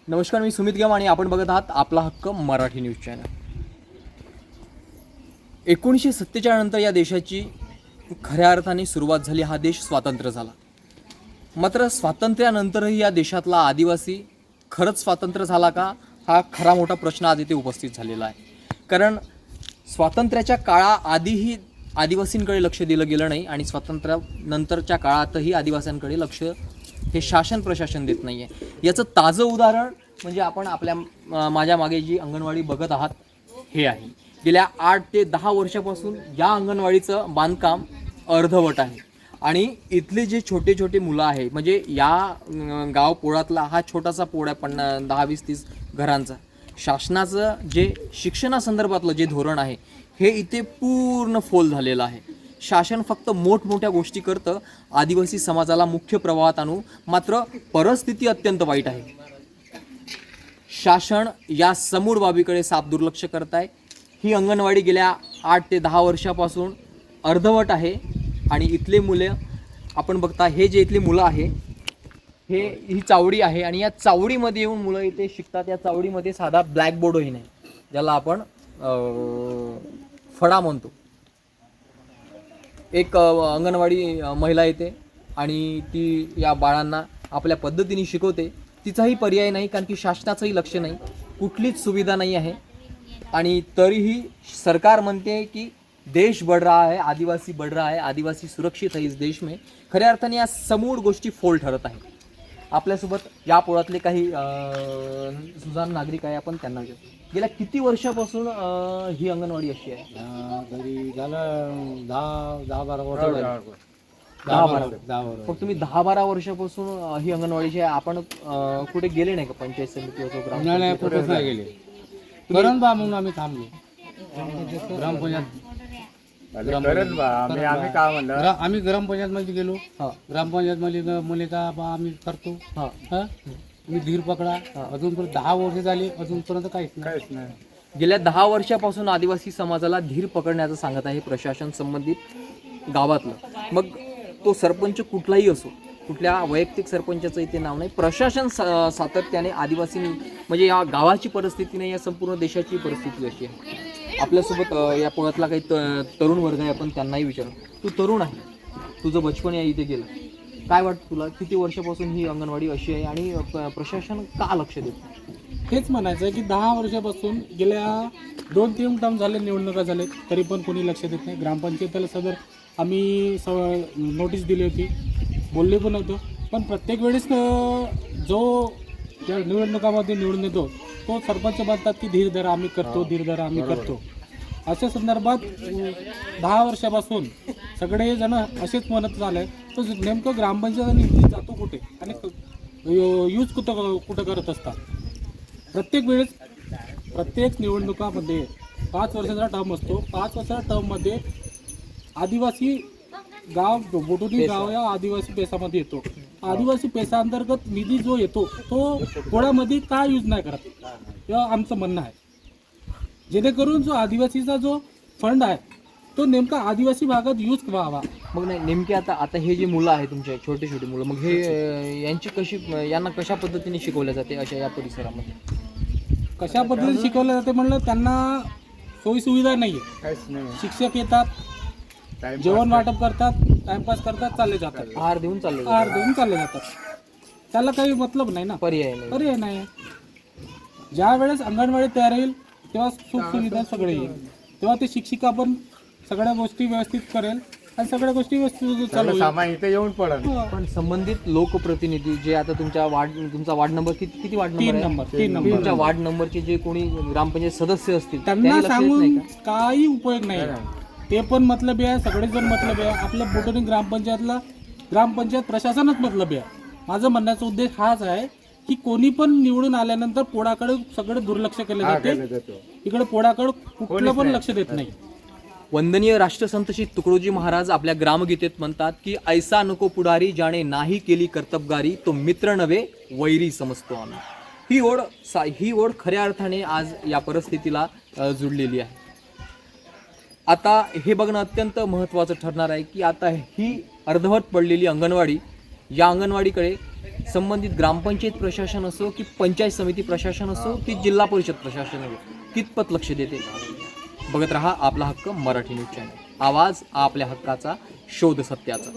नमस्कार, मी सुमित गेम आणि आपण बघत आहात आपला हक्क मराठी न्यूज चॅनल। 1947 नंतर या देशाची खऱ्या अर्थाने सुरुवात झाली। हा देश स्वातंत्र्य झाला। मात्र स्वातंत्र्यानंतरही या देशातला आदिवासी खरंच स्वातंत्र्य झाला का, हा खरा मोठा प्रश्न आज इथे उपस्थित झालेला आहे। कारण स्वातंत्र्याच्या काळाआधीही आदिवासींकडे लक्ष दिलं गेलं नाही आणि स्वातंत्र्यानंतरच्या काळातही आदिवासींकडे लक्ष हे शासन प्रशासन देत नाही आहे। याचं ताजं उदाहरण म्हणजे आपण माझ्या मागे जी अंगणवाडी बघत आहात हे आहे। गेल्या 8 ते 10 वर्षापासून या अंगणवाडीचं बांधकाम अर्धवट आहे आणि इथले जे छोटे छोटे मुलं आहे, म्हणजे या गाव पोळातला हा छोटासा पोळ आहे, 10, 20, 30 घरांचा। शासनाचं जे शिक्षणासंदर्भातलं जे धोरण आहे हे इथे पूर्ण फोल झालेलं आहे। शासन फक्त मोठमोठ्या गोष्टी करतं, आदिवासी समाजाला मुख्य प्रवाहात आणू, मात्र परिस्थिती अत्यंत वाईट आहे। शासन या समूळ बाबीकडे साफ दुर्लक्ष करत आहे। ही अंगणवाडी गेल्या 8 ते 10 वर्षापासून अर्धवट आहे आणि इथले मुले आपण बघता, हे जे इथले मुलं आहे ही चावडी आहे आणि या चावडीमध्ये येऊन मुलं इथे शिकतात। या चावडीमध्ये साधा ब्लॅकबोर्डही नाही, ज्याला आपण फळा म्हणतो। एक अंगणवाडी महिला येते आणि ती या बाळांना आपल्या पद्धतीने शिकवते। तिचाही पर्याय नाही, कारण की शासनाचंही लक्ष नाही, कुठलीच सुविधा नाही आहे। आणि तरीही सरकार म्हणते की देश बढ़ रहा है, आदिवासी बढ़ रहा है, आदिवासी सुरक्षित है इस देश में। खऱ्या अर्थाने या समूळ गोष्टी फोल ठरत आहे। आपल्यासोबत या पोळातले काही सुजाण नागरिक आहे, आपण त्यांना घेऊ। गेल्या किती वर्षापासून ही अंगणवाडी अशी आहे? तरी झालं 10-12 वर्ष. 10-12 मग तुम्ही 10-12 वर्षापासून ही अंगणवाडीची आहे। आपण कुठे गेले नाही का, पंचायत समिती वगैरे? नाही, कुठेच नाही गेले। करण बा म्हणून आम्ही थांबलो ग्रामपंचायत। आम्ही ग्रामपंचायत मध्ये गेलो। ग्रामपंचायत मध्ये मुले का बा आम्ही करतो, मी धीर पकडा। अजूनपर्यंत 10 वर्ष झाली, अजूनपर्यंत काहीच नाही। गेल्या 10 वर्षापासून आदिवासी समाजाला धीर पकडण्याचं सांगत आहे प्रशासन संबंधित गावातलं। मग तो सरपंच कुठलाही असो, कुठल्या वैयक्तिक सरपंचाचं इथे नाव नाही, प्रशासन सातत्याने आदिवासी म्हणजे या गावाची परिस्थिती नाही, या संपूर्ण देशाची परिस्थिती अशी आहे। आपल्यासोबत या पोळातला काही तरुण वर्ग आहे, आपण त्यांनाही विचारू। तू तरुण आहे, तुझं बचपन या इथे गेलं, काय वाटतं तुला? किती वर्षापासून ही अंगणवाडी अशी आहे आणि प्रशासन का लक्ष देत नाही? हेच म्हणायचं आहे की 10 वर्षापासून गेल्या 2-3 टर्म झाले, निवडणुका झाले, तरी पण कोणी लक्ष देत नाही। ग्रामपंचायतीला सदर आम्ही नोटीस दिली होती, बोलले पण होतो, पण प्रत्येक वेळेस जो त्या निवडणुकामध्ये निवडून येतो तो सरपंच म्हणतात की धीर धरा आम्ही करतो, धीर धरा आम्ही करतो। अशा संदर्भात 10 वर्षापासून सगळे जण असेच म्हणत झाले, तर नेमकं ग्रामपंचायत निधी जातो कुठे आणि यूज कुठं करत असतात? प्रत्येक वेळेस प्रत्येक निवडणुकामध्ये 5 वर्षाचा टर्म असतो। 5 वर्षाच्या टर्ममध्ये आदिवासी गाव, बोटोनी गाव या आदिवासी पेसामध्ये येतो। आदिवासी पेसा अंतर्गत निधी जो येतो तो पोळामध्ये का यूज नाही करत, किंवा आमचं म्हणणं आहे, जेणेकरून जो आदिवासीचा जो फंड आहे तो नेमका आदिवासी भागात यूज व्हावा। मग नाही, नेमके आता हे जे मुलं आहे तुमचे छोटे छोटे मुलं, मग हे यांना कशा पद्धतीने शिकवल्या जाते अशा या परिसरामध्ये? कशा पद्धतीने शिकवलं जाते म्हणलं, त्यांना सोयी सुविधा नाही आहे। शिक्षक येतात, जेवण वाटप करतात, टाइमपास करतात, चालले जातात, आहार देऊन चालले जातात। त्याला काही मतलब नाही ना, पर्याय नाही। ज्या वेळेस अंगणवाडी तयार होईल तेव्हा सुख सुविधा सगळे येईल, तेव्हा ते शिक्षिका पण सगळ्या गोष्टी व्यवस्थित करेल आणि सगळ्या गोष्टी व्यवस्थित चालू येऊन पडेल। पण संबंधित लोकप्रतिनिधी जे आता तुमचा वार्ड नंबर किती वार्ड नंबर? 3 नंबर। तुमच्या वार्ड नंबरचे जे कोणी ग्रामपंचायत सदस्य असतील त्यांना सांगून काही उपयोग नाही। ते पण मतलबी आहे, सगळेजण मतलबी आहे। आपल्या बोटोनी ग्रामपंचायत प्रशासनच मतलबी आहे। माझं म्हणण्याचा उद्देश हाच आहे की कोणी पण निवडून आल्यानंतर पोळाकडे सगळे दुर्लक्ष केले जाते, इकडे पोळाकडे कुठलं पण लक्ष देत नाही। वंदनीय राष्ट्रसंत श्री तुकडोजी महाराज आपल्या ग्रामगीतेत म्हणतात की ऐसा नको पुढारी ज्याने नाही केली कर्तबगारी, तो मित्र नव्हे वैरी समजतो आम्ही। ही ओढ खऱ्या अर्थाने आज या परिस्थितीला जुळलेली आहे। आता हे बघणं अत्यंत महत्त्वाचं ठरणार आहे की आता ही अर्धवट पडलेली अंगणवाडी या अंगणवाडीकडे संबंधित ग्रामपंचायत प्रशासन असो की पंचायत समिती प्रशासन असो की जिल्हा परिषद प्रशासन असो कितपत लक्ष देते? बघत रहा आपला हक्क मराठी न्यूज चॅनल. आवाज आपल्या हक्काचा, शोध सत्याचा.